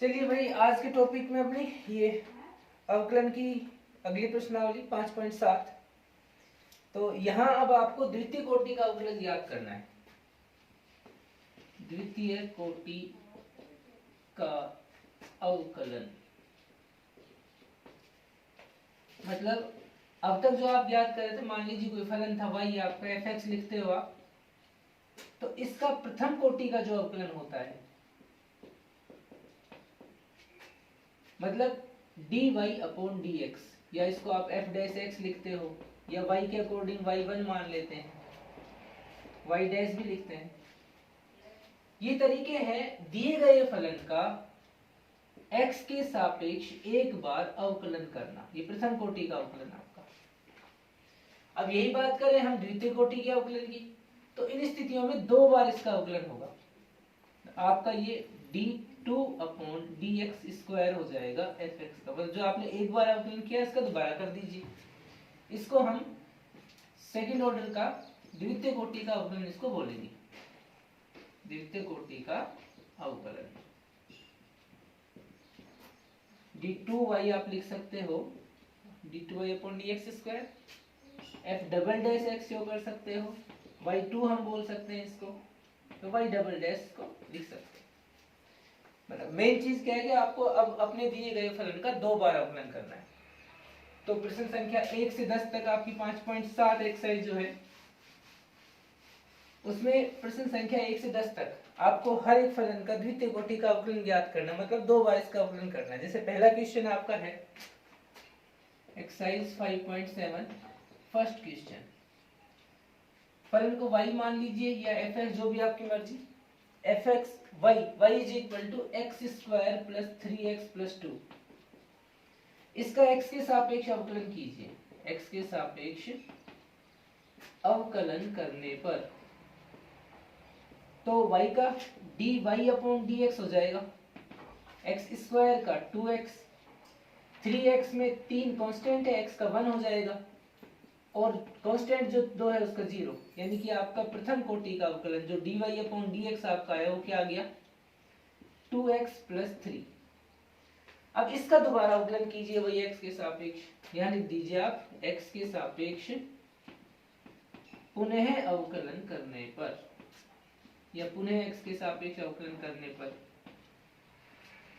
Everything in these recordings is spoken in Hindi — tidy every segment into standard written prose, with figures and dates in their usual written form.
चलिए भाई, आज के टॉपिक में अपनी ये अवकलन की अगली प्रश्नावली 5.7। तो यहाँ अब आपको द्वितीय कोटि का अवकलन याद करना है। द्वितीय कोटि का अवकलन मतलब अब तक जो आप याद कर रहे थे, मान लीजिए कोई फलन था y, आपका f(x) लिखते हो आप, तो इसका प्रथम कोटि का जो अवकलन होता है मतलब dy/dx, या इसको आप f(x) लिखते हो, या y के अकॉर्डिंग y1 मान लेते हैं, y' भी लिखते हैं। ये तरीके हैं दिए गए फलन का x के सापेक्ष एक बार अवकलन करना। ये प्रथम कोटि का अवकलन आपका। अब यही बात करें हम द्वितीय कोटि के अवकलन की, तो इन स्थितियों में दो बार इसका अवकलन होगा। आपका ये d2/dx² हो जाएगा f(x) का, मतलब जो आपने एक बार अवकलन किया इसका दोबारा कर दीजिए। इसको हम सेकंड ऑर्डर का द्वितीय कोटि का अवकलन इसको बोलेंगे, द्वितीय कोटि का अवकलन। d2y आप लिख सकते हो d2y/dx², f"x जो कर सकते हो, y2 हम बोल सकते हैं इसको, तो y" को लिख सकते हैं। मतलब मेन चीज क्या है कि आपको अब अपने दिए गए फलन का दो बार अवकलन करना है। तो प्रश्न संख्या 1 से 10 तक आपकी 5.7 एक्सरसाइज जो है, उसमें प्रश्न संख्या 1 से 10 तक आपको हर एक फलन का द्वितीय कोटि का अवकलन ज्ञात करना, मतलब दो बार इसका अवकलन करना है। जैसे पहला क्वेश्चन आपका है एक्सरसाइज 5.7, फर्स्ट क्वेश्चन। फलन को y मान लीजिए या f(x), जो भी आपकी मर्जी। f(x) y = x² + 3x + 2। इसका x के सापेक्ष अवकलन कीजिए। x के सापेक्ष अवकलन करने पर तो y का dy/dx हो जाएगा, x² का 2x, 3x में 3 कांस्टेंट है, x का 1 हो जाएगा, और कांस्टेंट जो 2 है उसका 0, यानी कि आपका प्रथम कोटि का अवकलन जो dy/dx आपका है वो क्या आ गया, 2x + 3। अब इसका दोबारा अवकलन कीजिए वही x के सापेक्ष, यहाँ लिख दीजिए आप x के सापेक्ष पुनः अवकलन करने पर, या पुनः x के सापेक्ष अवकलन करने पर,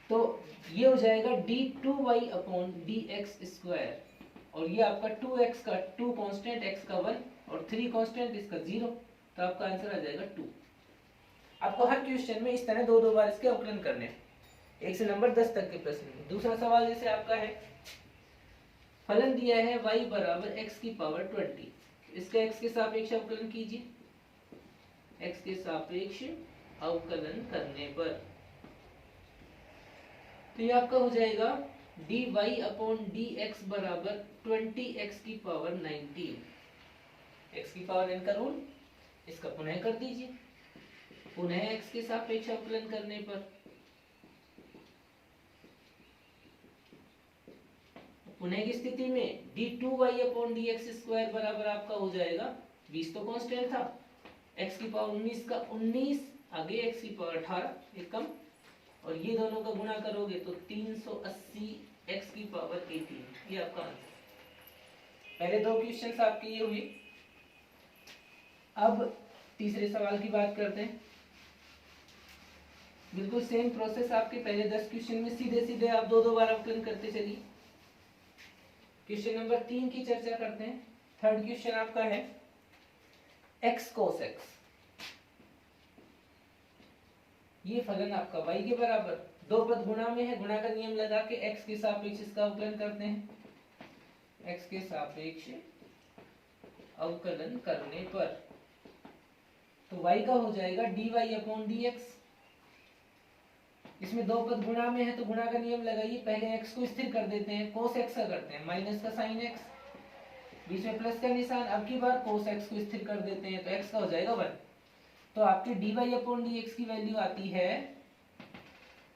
तो ये हो जाएगा d2y/dx², और ये आपका 2x का 2 कांस्टेंट, x का 1 और 3 कांस्टेंट, इसका 0, तो आपका आंसर आ जाएगा 2। आपको हर क्वेश्चन में इस तरह दो दो बार इसके अवकलन करने हैं, 1 से नंबर 10 तक के प्रश्न में। दूसरा सवाल जैसे आपका है, फलन दिया है y = x⁻20, इसका x के सापेक्ष अवकलन कीजिए। x के सापेक्ष अवकलन करने पर तो ये आपका हो जाएगा dy/dx = 20x⁻19, x⁻n का रूल, इसका पुनः कर दीजिए। पुनः x के सापेक्ष अवकलन करने पर पुनः की स्थिति में d2y/dx² बराबर आपका हो जाएगा 20, तो कांस्टेंट था, x⁻19 का 19, आगे x⁻18 एक कम, और ये दोनों का गुणा करोगे तो 380 x⁻18, ये आपका आंसर। पहले दो क्वेश्चंस आपके ये हुए। अब तीसरे सवाल की बात करते हैं। बिल्कुल सेम प्रोसेस आपके पहले 10 क्वेश्चन में, सीधे सीधे आप दो दो बार अवकलन करते चलिए। क्वेश्चन नंबर 3 की चर्चा करते हैं। थर्ड क्वेश्चन आपका है x cos x। ये फलन आपका y के बराबर, दो पद गुणा में है, गुणा का नियम लगा के x के सापेक्ष इसका अवकलन करते हैं। x के सापेक्ष अवकलन करने पर तो y का हो जाएगा dy/dx। इसमें दो पद गुणा में है तो गुणा का नियम लगाइए, पहले x को स्थिर कर देते हैं, cos x का करते हैं, माइनस का sin x, बीच में प्लस का निशान, अब की बार cos x को स्थिर कर देते हैं तो x का हो जाएगा 1। तो आपके dy/dx की वैल्यू आती है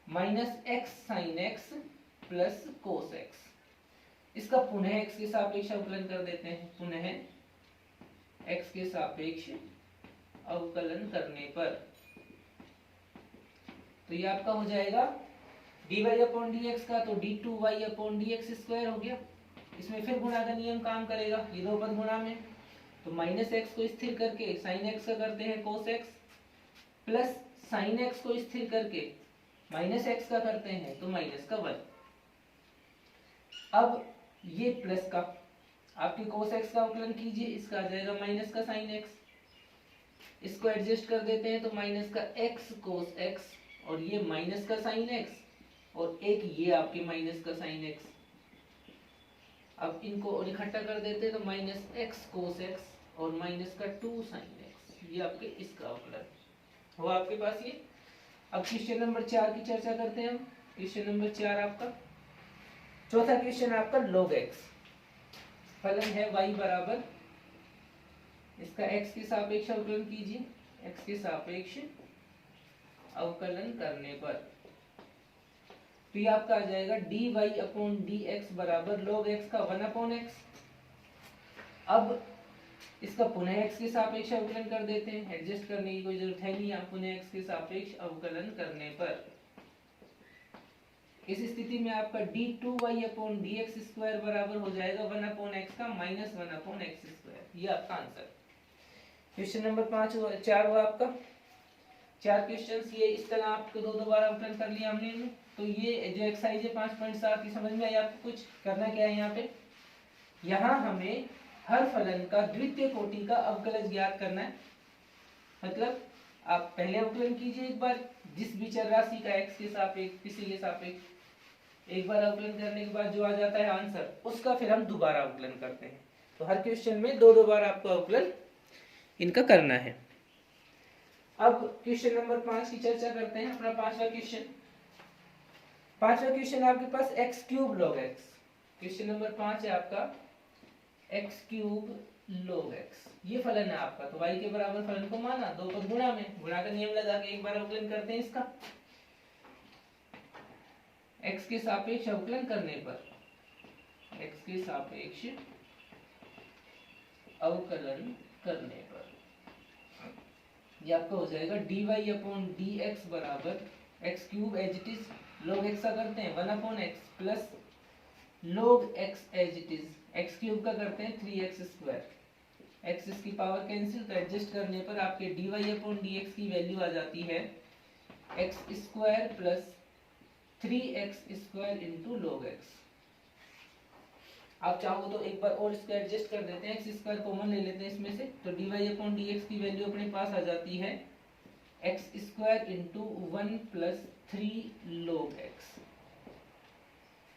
-x sin x plus cos x। इसका पुनः x के सापेक्ष अवकलन कर देते हैं, पुनः x के सापेक्ष अवकलन करने पर तो ये आपका हो जाएगा dy अपॉन dx का तो d2y अपॉन dx स्क्वायर हो गया। इसमें फिर गुणा का नियम काम करेगा, ये दो पद गुणा में, तो माइनस एक्स को स्थिर करके साइन एक्स का करते हैं cos x, plus sine x को स्थिर करके माइनस एक्स का करते हैं तो माइनस का 1। अब ये प्लस का आपके कोस एक्स का अवकलन कीजिए, इसका आ जाएगा माइनस का साइन एक्स, इसको एडजस्ट कर देते हैं तो माइनस का एक्स कोस एक्स, और ये माइनस का साइन एक्स, और एक ये आपके माइनस का साइन एक्स। अब इनको और इकट्ठा कर देते हैं तो माइनस एक्स कोस एक्स और माइनस का 2 साइन एक्स, ये आपके इसका अवकलन हुआ आपके पास ये। अब क्वेश्चन नंबर 4 की चर्चा करते हैं हम। क्वेश्चन नंबर 4 आपका चौथा क्वेश्चन आपका log x, फलन है y बराबर, इसका x के सापेक्ष अवकलन कीजिए, x के सापेक्ष अवकलन करने पर तो ये आपका आ जाएगा dy अपॉन dx बराबर log x का 1 अपॉन x। अब इसका पुनः x के सापेक्ष अवकलन कर देते हैं, एडजस्ट करने की कोई जरूरत है नहीं, आप पुनः x के सापेक्ष अवकलन करने पर इस स्थिति में आपका d2y अपॉन dx स्क्वायर बराबर हो जाएगा 1 अपॉन x का माइनस 1 अपॉन x स्क्वायर, ये आपका आंसर। क्वेश्चन नंबर 4 हुआ आपका। 4 क्वेश्चंस ये इस तरह आपको दो बार अवकलन कर लिया हमने इनमें। तो ये जो एक्सरसाइज है 5.7 की समझ में आई आपको? कुछ करना क्या है यहाँ पे, यहाँ हमें हर फलन का द्वितीय कोटि का अवकलज ज्ञात करना है। मतलब आप पहले अवकलन कीजिए एक बार जिस भी चर राशि का x के सापेक्ष किसी के सापेक्ष, एक बार अवकलन करने के बाद जो आ जाता है आंसर, उसका फिर हम दोबारा अवकलन करते हैं। तो हर क्वेश्चन में दो बार आपको अवकलन इनका करना है। अब क्वेश्चन नंबर 5 की चर्चा करते हैं, अपना पांचवा क्वेश्चन आपके पास x cube log x। Question number 5 है आपका x क्यूब log x, ये फलन है आपका। तो y के बराबर फलन को माना, दो पद गुणा में, गुणा का नियम लगा के एक बार अवकलन करते हैं इसका। x के सापेक्ष अवकलन करने पर, x के सापेक्ष अवकलन करने पर ये आपका हो जाएगा dy अपॉन dx बराबर x cube as it is log x का करते हैं 1 upon x plus log x as it is x cube का करते हैं 3x स्क्वायर, x इसकी पावर कैंसिल, तो एडजस्ट करने पर आपके dy अपॉन dx की वैल्यू आ जाती है x square plus 3x square into log x। आप चाहो तो एक बार और इसको एडजस्ट कर देते हैं, x स्क्वायर कॉमन ले लेते हैं इसमें से, तो dy अपॉन dx की वैल्यू अपने पास आ जाती है x square into 1 plus 3 log x।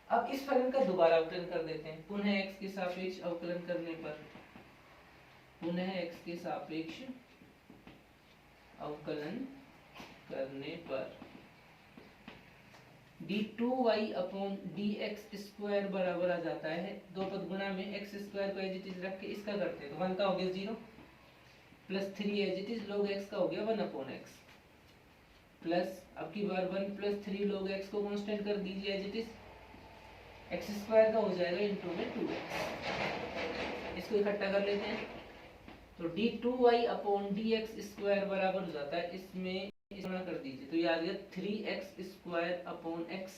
अब इस फलन का दोबारा अवकलन कर देते हैं, पुनः x के सापेक्ष अवकलन करने पर, पुनः x के सापेक्ष अवकलन करने पर d2y अपॉन dx स्क्वायर बराबर आ जाता है, दो पद गुणा में x स्क्वायर को एज इट इज रख के इसका करते हैं, तो 1 का हो गया 0 plus 3 as it is log x का हो गया 1 अपॉन x प्लस अब की बार 1 प्लस 3 log x को कांस्टेंट कर दीजिए as it is, x square का हो जाएगा इंटू में 2x, इसको इकट्ठा कर लेते हैं तो d2y अपॉन dx स्क्वायर बराबर हो जाता है, इसमें गुणा कर दीजिए तो ये आ गया 3x स्क्वायर अपॉन x।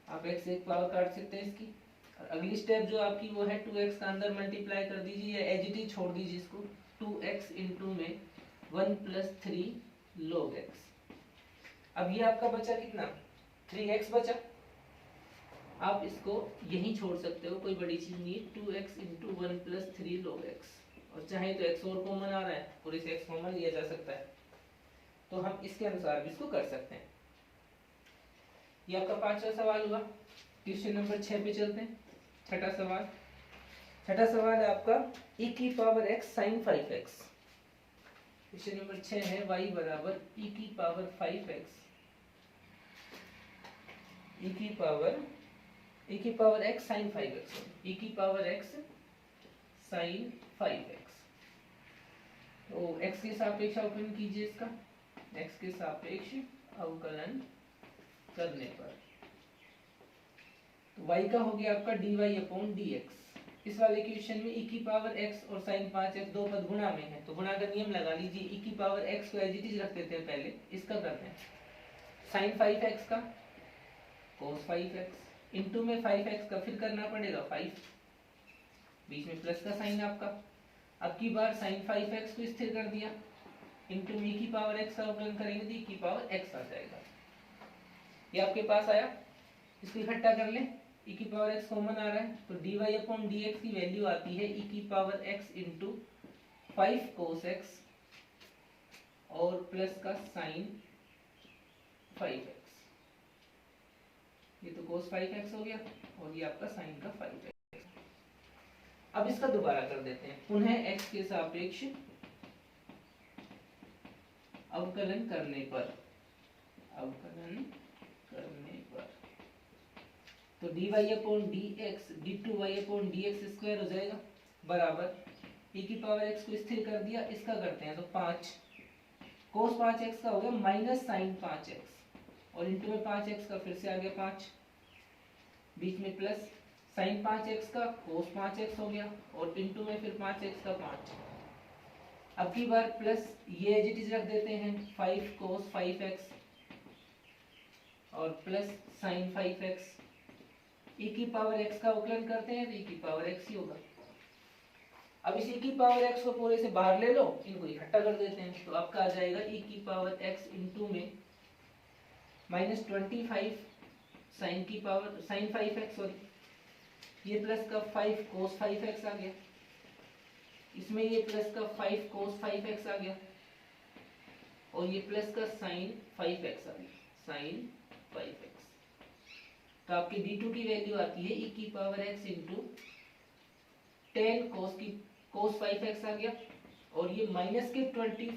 आप x एक पावर काट सकते हैं इसकी, और अगली स्टेप जो आपकी वो है 2x का अंदर मल्टीप्लाई कर दीजिए या एज इट इज छोड़ दीजिए इसको, 2x इंटू में 1 प्लस 3 log x। अब ये आपका बचा कितना, 3x बचा, आप इसको यहीं छोड़ सकते हो, कोई बड़ी चीज नहीं है, 2x into 1 plus 3 log x, और चाहे तो x और कॉमन आ रहा है, पूरे से x कॉमन लिया जा सकता है, तो हम इसके अनुसार भी इसको कर सकते हैं। ये आपका 5वां सवाल हुआ। क्वेश्चन नंबर 6 पे चलते हैं, छठा सवाल है आपका e की power x sin 5x। Question number 6 है y बराबर e की पावर 5x, e की power x sin 5x, e की पावर x sin 5x। तो x के सापेक्ष अवकलन कीजिए इसका, x के सापेक्ष अवकलन करने पर तो y का हो गया आपका dy अपॉन dx। इस वाले क्वेश्चन में e की पावर x और sin 5x दो पद गुणा में है, तो गुणा का नियम लगा लीजिए, e की पावर x को एज इट इज रख देते हैं पहले, इसका करते हैं sin 5x का cos 5x इंटू में 5x का फिर करना पड़ेगा 5, बीच में प्लस का साइन आपका। अब की बार साइन 5x को स्थिर कर दिया, इंटू में e की पावर x का अवकलन करेंगे तो e की पावर x आ जाएगा। ये आपके पास आया, इसको इकट्ठा कर लें, e की पावर x कॉमन आ रहा है तो dy अपॉन dx की वैल्यू आती है e की power x into 5 cos x और प्लस का साइन 5x। ये तो cos 5x हो गया और ये आपका साइन का 5x। अब इसका दोबारा कर देते हैं, पुनः x के सापेक्ष अवकलन करने पर तो dy upon dx d2y upon dx square हो जाएगा बराबर e की पावर x को स्थिर कर दिया, इसका करते हैं तो 5 cos 5x का हो गया माइनस साइन 5x और इंटू में 5x का फिर से आ गया 5, बीच में प्लस साइन 5x का cos 5x हो गया और इंटू में फिर 5x का 5। अब की बार प्लस ये एज इट इज रख देते हैं 5 cos 5x और प्लस साइन 5x, e की पावर x का अवकलन करते हैं तो e की पावर x ही होगा। अब इस e की पावर x को पूरे से बाहर ले लो, इनको इकट्ठा कर देते हैं तो आपका आ जाएगा e की पावर x इंटू में माइनस 25 साइन की पावर साइन 5x सॉरी ये प्लस का 5 cos 5x आ गया, इसमें ये प्लस का 5 cos 5x आ गया और ये प्लस का साइन 5x आ गया, साइन 5x। तो आपकी d2 की वैल्यू आती है e की power x into 10 cos 5x आ गया और ये माइनस के 24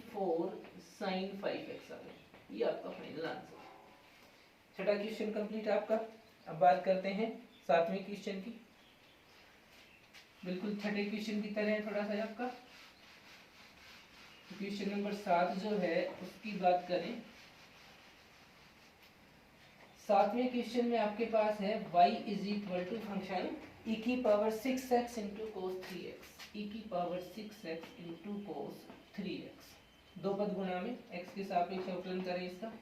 साइन 5x आ गया। ये आपका फाइनल आंसर। छठा क्वेश्चन कंप्लीट आपका। अब बात करते हैं सातवें क्वेश्चन की। बिल्कुल छठे क्वेश्चन की तरह है थोड़ा सा आपका। क्वेश्चन नंबर 7 जो है उसकी बात करें, सातवें क्वेश्चन में आपके पास है y is equal to function e की power 6x into cos 3x, e की power 6x into cos 3x, दो पद गुणा में x के सापेक्ष अवकलन करें इसका,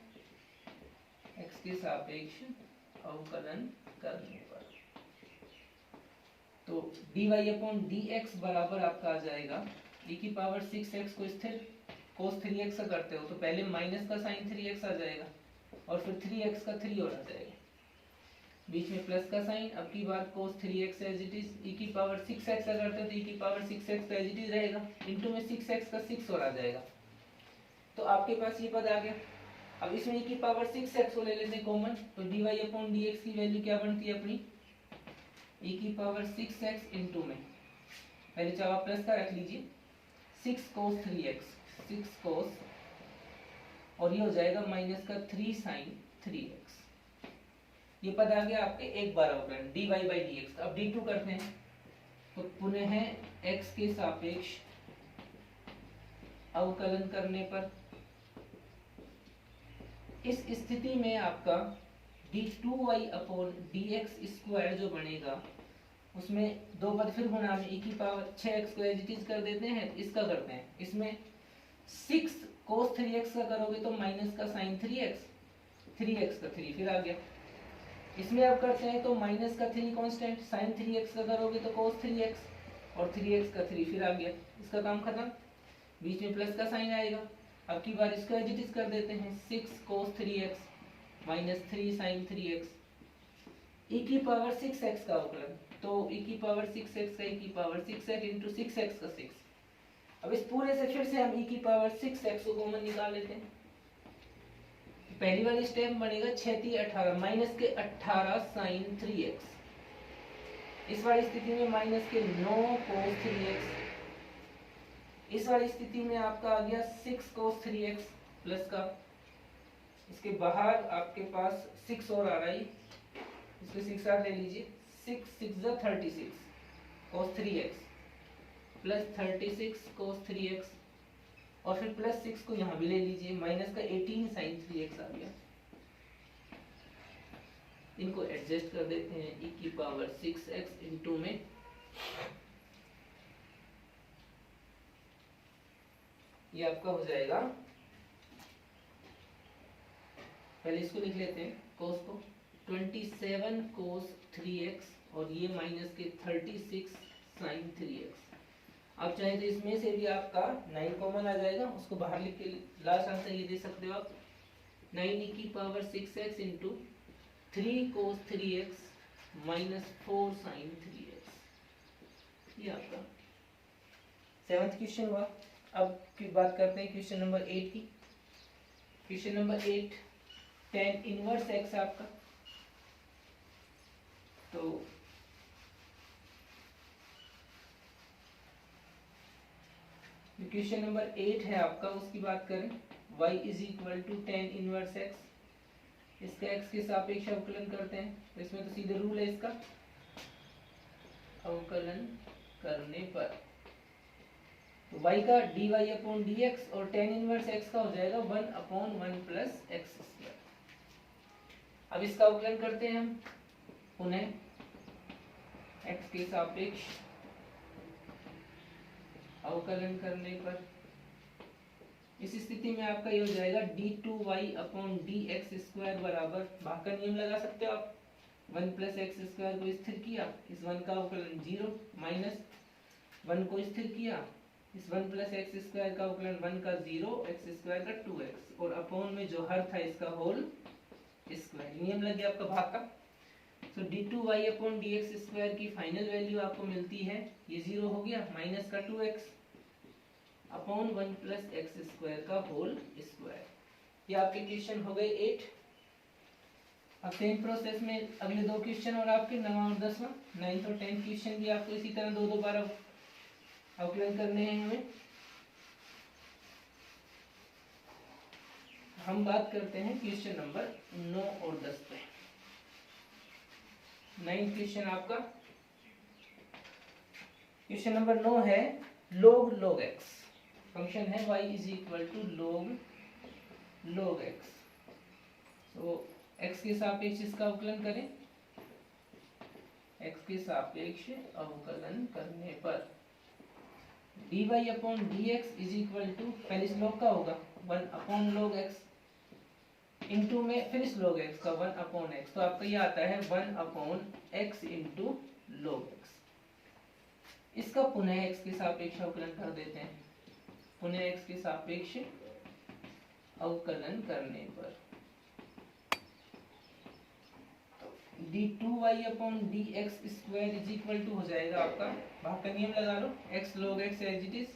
x के सापेक्ष अवकलन करने पर तो dy अपॉन dx बराबर आपका आ जाएगा e की पावर 6x को स्थिर cos 3x का करते हो तो पहले माइनस का साइन 3x आ जाएगा और फिर 3x का 3 और आ जाएगा, बीच में प्लस का साइन। अब की बार cos 3x as it is e की पावर 6x का करते हो तो e की पावर 6x का एज इट इज रहेगा, इंटू में 6x का 6 और आ जाएगा तो आपके पास ये पद आ गया। अब इसमें e की पावर 6x को ले लेते हैं कॉमन तो dy अपॉन dx की वैल्यू क्या बनती है अपनी e की पावर 6x इंटू में पहले चाहे आप प्लस का रख लीजिए 6 cos 3x 6 cos और ये हो जाएगा माइनस का 3 साइन 3x। ये पद आ गया आपके एक बार अवकलन dy बाई dx का। अब d2 करते हैं तो पुनः x के सापेक्ष अवकलन करने पर इस स्थिति में आपका d2y अपॉन dx स्क्वायर जो बनेगा उसमें दो पद फिर गुणा में e की पावर 6x को एज इट इज कर देते हैं, इसका करते हैं। इसमें 6 cos 3x का करोगे तो माइनस का साइन 3x का 3 फिर आ गया। इसमें अब करते हैं तो माइनस का 3 कांस्टेंट साइन 3x का करोगे तो cos 3x और 3x का 3 फिर आ गया, इसका काम खत्म। बीच में प्लस का साइन आएगा। अब की बार इसको एज इट इज कर देते हैं 6 cos 3x minus 3 sine 3x e की पावर 6x का अवकलन तो e की पावर 6x का e की पावर 6x इंटू 6x का 6। अब इस पूरे से फिर से हम e की पावर 6x को कॉमन निकाल लेते हैं। पहली वाली स्टेप बनेगा 6 3 18 माइनस के 18 साइन 3x, इस वाली स्थिति में माइनस के 9 cos 3x, इस वाली स्थिति में आपका आ गया 6 cos 3x प्लस का, इसके बाहर आपके पास 6 और आ रहा है, इसको 6 और ले लीजिए 6 6 36 cos 3x plus 36 cos 3x और फिर प्लस 6 को यहाँ भी ले लीजिए माइनस का 18 साइन 3x आ गया। इनको एडजस्ट कर देते हैं e की पावर 6x इंटू में ये आपका हो जाएगा, पहले इसको लिख लेते हैं cos को 27 cos 3x और ये माइनस के 36 sin 3x। आप चाहे तो इसमें से भी आपका 9 कॉमन आ जाएगा, उसको बाहर लिख के लास्ट आंसर ये दे सकते हो आप 9e⁻6x into 3 cos 3x minus 4 sin 3x। ये आपका 7th क्वेश्चन हुआ। अब की बात करते हैं क्वेश्चन नंबर 8 की। Question number 8 tan inverse x आपका, तो क्वेश्चन नंबर 8 है आपका, उसकी बात करें y is equal to tan inverse x, इसका x के सापेक्ष अवकलन करते हैं। तो इसमें तो सीधे रूल है इसका, अवकलन करने पर तो y का dy/dx और tan इनवर्स x का हो जाएगा 1/1 प्लस एक्स स्क्वायर। अब इसका अवकलन करते हैं हम पुनः x के सापेक्ष अवकलन करने पर। इस स्थिति में आपका ये हो जाएगा d2y/dx² बराबर, भाग का नियम लगा सकते हो आप, 1 प्लस एक्स स्क्वायर को स्थिर किया, इस 1 का अवकलन 0 माइनस 1 को स्थिर किया, इस 1 प्लस एक्स स्क्वायर का अवकलन 1 का 0, एक्स स्क्वायर का 2x और अपॉन में जो हर था इसका होल स्क्वायर। नियम लग गया आपका भाग का। तो d2y/dx² की फाइनल वैल्यू आपको मिलती है, ये 0 हो गया, माइनस का 2x upon 1 plus x square का होल स्क्वायर। ये आपके क्वेश्चन हो गए 8। अब सेम प्रोसेस में अगले दो क्वेश्चन और आपके 9वां और 10वां, 9th और 10th क्वेश्चन भी आपको इसी तरह दो बार अवकलन करने हैं हमें। हम बात करते हैं क्वेश्चन नंबर 9 और 10 पे। 9th क्वेश्चन आपका, क्वेश्चन नंबर 9 है log x। फंक्शन है y is equal to log x। तो x के सापेक्ष इसका अवकलन करें, x के सापेक्ष अवकलन करने पर dy/dx इज इक्वल टू, पहले इस log का होगा 1/log x इंटू में फिर इस log x का 1/x, तो आपका ये आता है 1/x इंटू log x। इसका पुनः x के सापेक्ष अवकलन कर देते हैं, पुनः x के सापेक्ष अवकलन करने पर d2y/dx² इज इक्वल टू हो जाएगा आपका, भाग का नियम लगा लो, x log x as it is,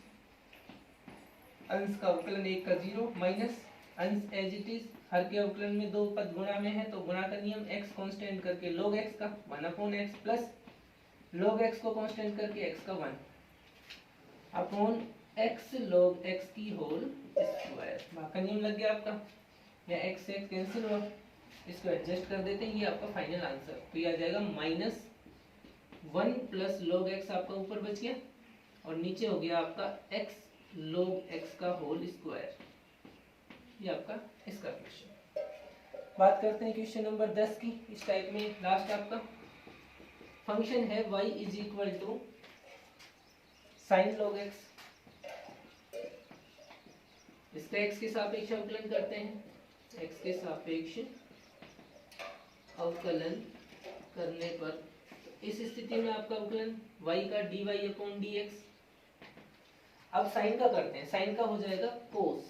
अंश का अवकलन 1 का 0 माइनस अंश एज इट इज, हर के अवकलन में दो पद गुणा में है तो गुणा का नियम, x कांस्टेंट करके log x का 1/x प्लस log x को कांस्टेंट करके x का 1 अपॉन x log x की होल स्क्वायर। भाग का नियम लग गया आपका, या x से x कैंसिल हुआ, इसको एडजस्ट कर देते हैं, ये आपका फाइनल आंसर। तो ये आ जाएगा -1 प्लस log x आपका ऊपर बच गया और नीचे हो गया आपका x log x का होल स्क्वायर। ये आपका इसका क्वेश्चन। बात करते हैं क्वेश्चन नंबर 10 की। इस टाइप में लास्ट आपका फंक्शन है y is equal to sin log x, इसका x के सापेक्ष अवकलन करते हैं, x के सापेक्ष अवकलन करने पर इस स्थिति में आपका अवकलन y का dy/dx। अब साइन का करते हैं, साइन का हो जाएगा cos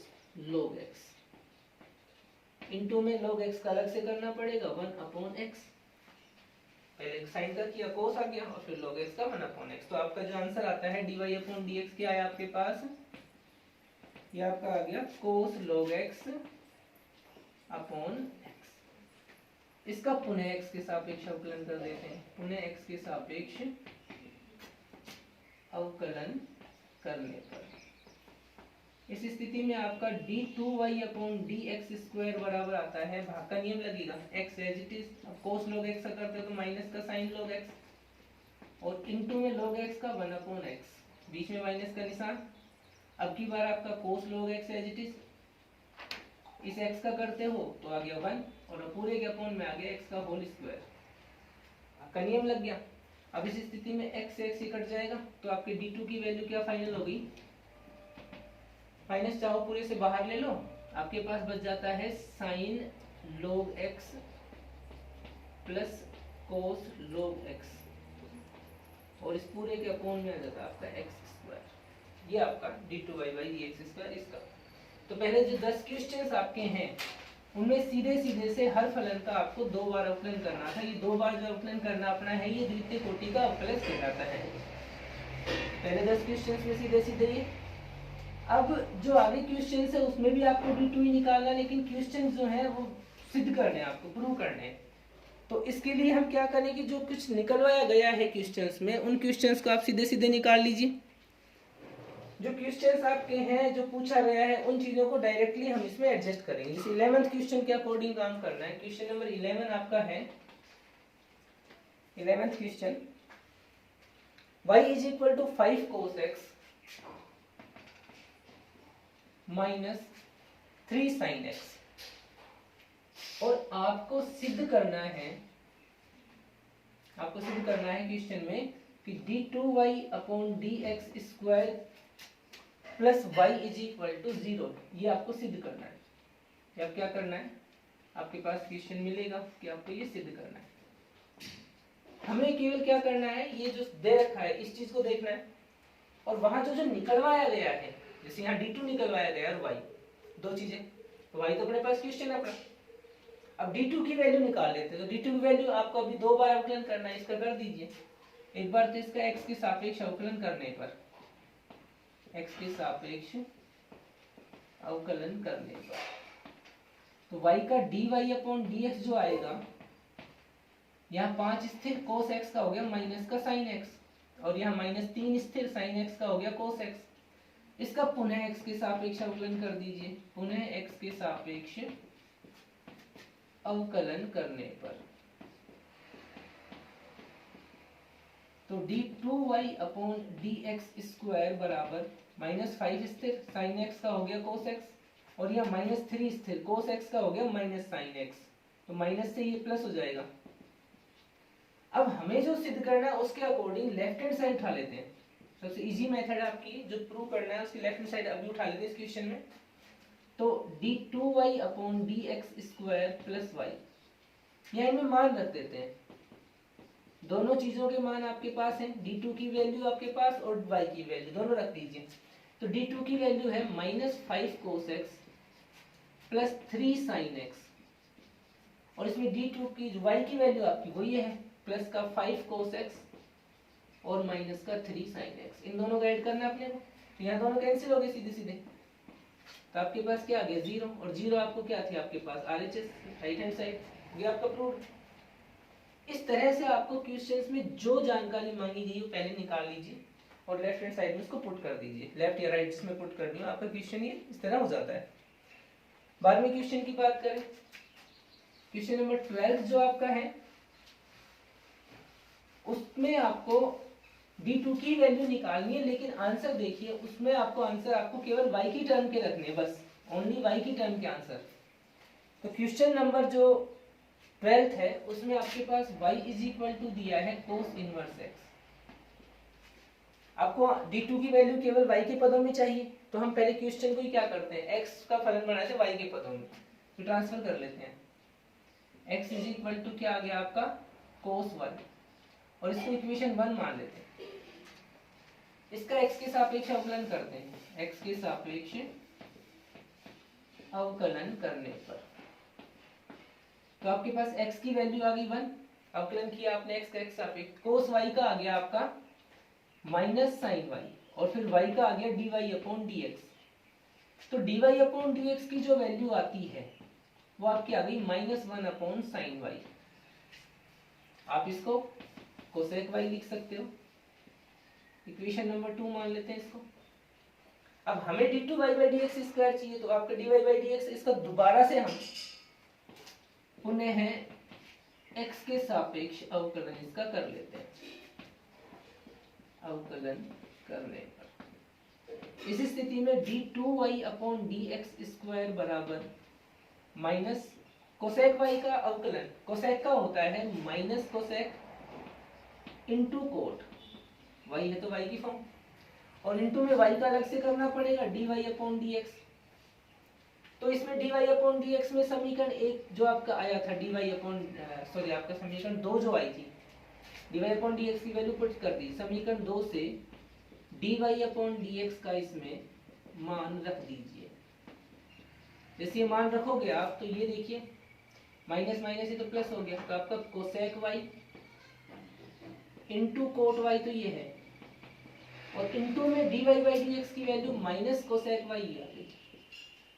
log x इंटू में log x का अलग से करना पड़ेगा 1/x, पहले साइन का किया cos आ गया और फिर log x का 1/x। तो आपका जो आंसर आता है dy/dx क्या है आपके पास, ये आपका आ गया cos log x upon x। इसका पुनः x के सापेक्ष अवकलन कर देते हैं, पुनः x के सापेक्ष अवकलन करने पर इस स्थिति में आपका d2y/dx² बराबर आता है, भाग का नियम लगेगा, x एज इट इज, अब cos log x का करते हो तो माइनस का sin log x और इंटू में log x का 1/x, बीच में माइनस का निशान। अब की बार आपका cos log x as it is, इस x का करते हो तो आ गया 1 और पूरे के अपॉन में आ गया x का होल स्क्वायर, का नियम लग गया। अब इस स्थिति में x से x ही कट जाएगा तो आपके d2 की वैल्यू क्या फाइनल होगी, माइनस चाहो पूरे से बाहर ले लो, आपके पास बच जाता है sin log x plus cos log x, और इस पूरे के अपोन में आ जाता है आपका x स्क्वायर। ये आपका d2y/dx² इसका। तो पहले जो 10 क्वेश्चंस आपके हैं उनमें सीधे सीधे से हर फलन का आपको 2 बार अवकलन करना था। ये 2 बार जो अवकलन करना अपना है ये द्वितीय कोटि का अवकलन कहलाता है। पहले 10 क्वेश्चंस में सीधे सीधे ये। अब जो आगे क्वेश्चंस है उसमें भी आपको d2 ही निकालना, लेकिन क्वेश्चंस जो है वो सिद्ध करने हैं, आपको प्रूव करने हैं। तो इसके लिए हम क्या करें कि जो कुछ निकलवाया गया है क्वेश्चंस में उन क्वेश्चंस को आप सीधे सीधे निकाल लीजिए। जो क्वेश्चंस आपके हैं जो पूछा गया है उन चीजों को डायरेक्टली हम इसमें एडजस्ट करेंगे। जैसे 11th क्वेश्चन के अकॉर्डिंग काम करना है। क्वेश्चन नंबर 11 आपका है 11th question, y = 5 cos x minus 3 sin x, और आपको सिद्ध करना है क्वेश्चन में कि d2y/dx² प्लस y = 0, ये आपको सिद्ध करना है। ये आप क्या करना है, आपके पास क्वेश्चन मिलेगा कि आपको ये सिद्ध करना है। हमें केवल क्या करना है, ये जो दे रखा है इस चीज को देखना है, और वहां जो निकलवाया गया है, जैसे यहाँ d2 निकलवाया गया है और y, दो चीजें। तो y तो अपने पास क्वेश्चन है अपना। अब d2 की वैल्यू निकाल लेते हैं। तो d2 की वैल्यू आपको अभी 2 बार अवकलन करना है, इसका कर दीजिए। एक बार तो इसका x के सापेक्ष अवकलन करने पर, x के सापेक्ष अवकलन करने पर, तो y का dy/dx जो आएगा, यहाँ 5 स्थिर cos x का हो गया माइनस का sin x, और यहाँ -3 स्थिर sin x का हो गया cos x। इसका पुनः x के सापेक्ष अवकलन कर दीजिए। पुनः x के सापेक्ष अवकलन करने पर, तो d2y/dx² बराबर -5 स्थिर sin x का हो गया cos x, और यह -3 स्थिर cos x का हो गया माइनस sin x। तो माइनस से ये प्लस हो जाएगा। अब हमें जो सिद्ध करना है उसके अकॉर्डिंग लेफ्ट हैंड साइड उठा लेते हैं। सबसे इजी मेथड आपकी जो प्रूव करना है उसकी लेफ्ट हैंड साइड अभी उठा लेते हैं इस क्वेश्चन में। तो d2y/dx² प्लस y, यहाँ इनमें मान रख देते हैं। दोनों चीजों के मान आपके पास हैं, d2 की वैल्यू आपके पास और y की वैल्यू दोनों रख दीजिए। तो d2 की वैल्यू है -5 cos x plus 3 sin x, और इसमें d2 की y की वैल्यू आपकी वही है प्लस का 5 cos x और माइनस का 3 sin x। इन दोनों को ऐड करना है अपने को। तो यहाँ दोनों कैंसिल हो गए सीधे सीधे, तो आपके पास क्या आ गया 0, और 0 आपको क्या थी आपके पास RHS राइट हैंड साइड, ये आपका प्रूव। इस तरह से आपको क्वेश्चंस में जो जानकारी मांगी गई वो पहले निकाल लीजिए और लेफ्ट हैंड साइड में इसको पुट कर दीजिए। लेफ्ट या राइट जिसमें पुट करनी हो आपका क्वेश्चन ये इस तरह हो जाता है। बाद में क्वेश्चन की बात करें, क्वेश्चन नंबर 12 जो आपका है उसमें आपको d2 की वैल्यू निकालनी है, लेकिन आंसर देखिए उसमें आपको आंसर आपको केवल y की टर्म के रखने हैं, बस ओनली y की टर्म के आंसर। तो क्वेश्चन नंबर जो 12th है उसमें आपके पास y = दिया है cos इनवर्स x। आपको d2 की वैल्यू केवल y के पदों में चाहिए, तो हम पहले क्वेश्चन को ही क्या करते हैं, x का फलन बनाते हैं y के पदों में, तो ट्रांसफर कर लेते हैं। x = क्या आ गया आपका cos 1, और इसको इक्वेशन 1 मान लेते हैं। इसका x के सापेक्ष अवकलन करते हैं। x के सापेक्ष अवकलन करने पर तो आपके पास x की वैल्यू आ गई 1, अवकलन किया आपने x का x सापेक्ष, cos y का आ गया आपका माइनस sin y, और फिर y का आ गया dy/dx। तो dy/dx की जो वैल्यू आती है वो आपकी आ गई -1/sin y। आप इसको कोसेक y लिख सकते हो, इक्वेशन नंबर 2 मान लेते हैं इसको। अब हमें d2y/dx² चाहिए, तो आपका dy/dx इसका दोबारा से हम पुनः x के सापेक्ष अवकलन इसका कर लेते हैं। अवकलन करने पर इस स्थिति में d2y/dx² बराबर माइनस कोसेक y का अवकलन, कोसेक का होता है minus cosec into coat, y है तो y की फॉर्म, और इंटू में y का अलग से करना पड़ेगा dy/dx। तो इसमें dy अपॉन dx में समीकरण एक जो आपका आया था आपका समीकरण 2 जो आई थी, dy अपॉन dx की वैल्यू पुट कर दी, समीकरण 2 से dy अपॉन dx का इसमें मान रख दीजिए। जैसे ये मान रखोगे आप तो ये देखिए माइनस माइनस ही तो प्लस हो गया, तो आपका cosec y into coat y तो ये है, और इंटू में dy बाई dx की वैल्यू माइनस कोसेक y आ गई।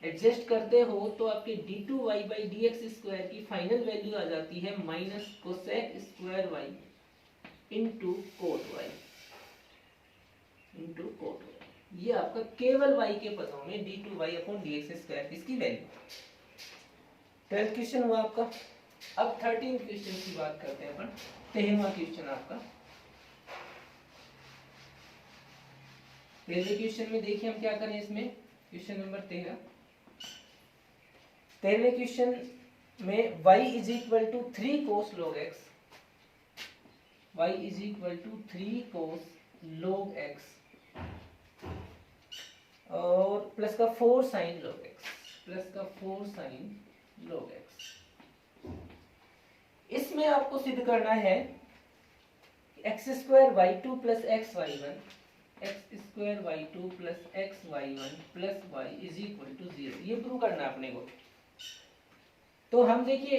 एडजस्ट करते हो तो आपके d2y बाई dx स्क्वायर की फाइनल वैल्यू आ जाती है minus cosec square y into coat y into coat y। ये आपका केवल y के पदों में d2y अपॉन dx स्क्वायर इसकी वैल्यू। 12th क्वेश्चन हुआ आपका। अब 13th क्वेश्चन की बात करते हैं अपन। 13वां क्वेश्चन आपका। पहले क्वेश्चन में देखिए हम क्या करें इसमें, क्वेश्चन नंबर 13। 13वें क्वेश्चन में y is equal to 3 cos log x, y is equal to 3 cos log x और प्लस का 4 sin log x, प्लस का 4 sin log x। इसमें आपको सिद्ध करना है x square y2 plus x y1, x square y2 plus x y1 plus y is equal to 0, ये प्रूव करना है अपने को। तो हम देखिए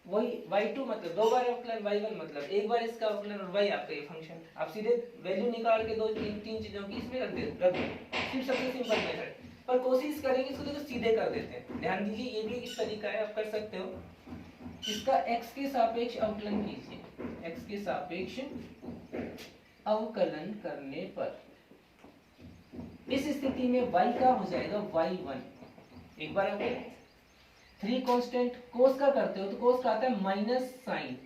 वही y2 मतलब 2 बार अवकलन, y1 मतलब 1 बार इसका अवकलन, और y आपका ये फंक्शन। आप सीधे वैल्यू निकाल के 2 3 चीजों की इसमें रख दो, सिर्फ सबसे सिंपल मेथड। पर कोशिश करेंगे इसको देखो सीधे कर देते हैं। ध्यान दीजिए ये भी एक तरीका है, आप कर सकते हो। इसका x के सापेक्ष अवकलन कीजिए, x के सापेक्ष अवकलन करने पर इस स्थिति में y का हो जाएगा y1। एक बार अवकलन 3 कांस्टेंट कोस का करते हो तो कोस का आता है माइनस साइन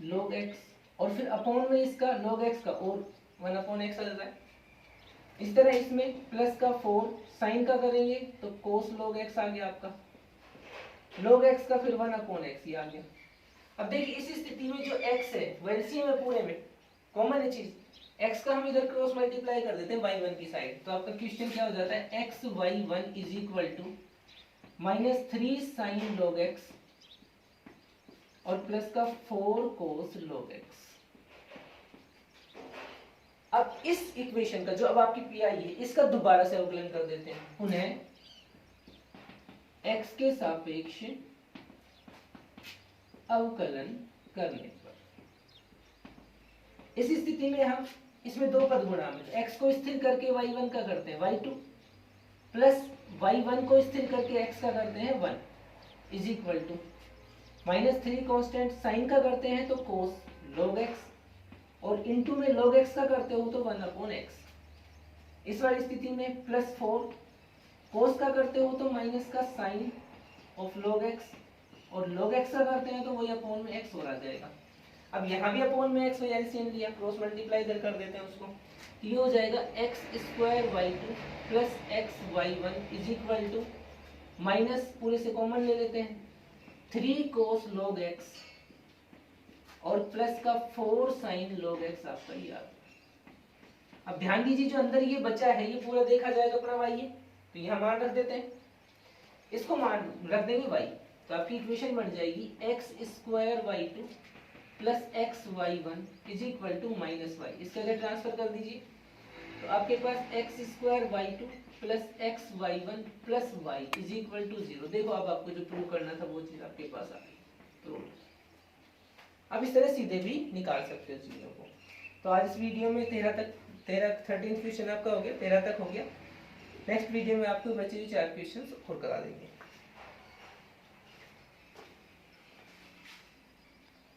log x, और फिर अपॉन में इसका log x का और 1 अपॉन x आ जाता है। इस तरह इसमें प्लस का 4 साइन का करेंगे तो कोस log x आ गया आपका, log x का फिर 1 अपॉन x ही आ गया। अब देखिए इस स्थिति में जो x है वो एलसीएम है, पूरे में कॉमन है चीज, x का हम इधर क्रॉस मल्टीप्लाई कर देते हैं y1 की साइड, तो आपका क्वेश्चन क्या हो जाता है x y1 is equal to minus 3 sine log x और प्लस का 4 कोस log x। अब इस इक्वेशन का जो अब आपकी पी आई है इसका दोबारा से अवकलन कर देते हैं, उन्हें x के सापेक्ष अवकलन करने पर इस स्थिति में हम इसमें 2 पद गुणा में x को स्थिर करके y1 का करते हैं y2 प्लस y1 को स्थिर करके x का करते हैं 1 is equal to minus 3 constant sine का करते हैं तो कोस log x और इनटू में log x का करते हो तो 1 अपॉन x। इस वाली स्थिति में प्लस 4 कोस का करते हो तो माइनस का साइन ऑफ log x और log x का करते हैं तो वही अपॉन में x हो आ जाएगा। अब यहाँ भी अपॉन में x एलसीएम लिया, क्रॉस मल्टीप्लाई इधर कर देते हैं उसको, ये हो जाएगा x square y2 plus x y1 is equal to minus पूरे से कॉमन ले लेते हैं 3 कोस log x और प्लस का 4 साइन log x आपका ये आ गया। अब ध्यान दीजिए जो अंदर ये बचा है ये पूरा देखा जाए तो अपना y है, तो यहाँ मान रख देते हैं, इसको मान रख देंगे y, तो आपकी इक्वेशन बन जाएगी x square y2 plus x y1 is equal to minus y। इसका अगर ट्रांसफर कर दीजिए तो आपके पास x square y2 plus x y1 plus y is equal to 0। देखो अब आपको जो प्रूव करना था वो चीज आपके पास आ गई प्रूव। अब इस तरह सीधे भी निकाल सकते हो चीजों को। तो आज इस वीडियो में 13th क्वेश्चन आपका हो गया, 13 तक हो गया। नेक्स्ट वीडियो में आपको बचे हुए 4 क्वेश्चन और करा देंगे।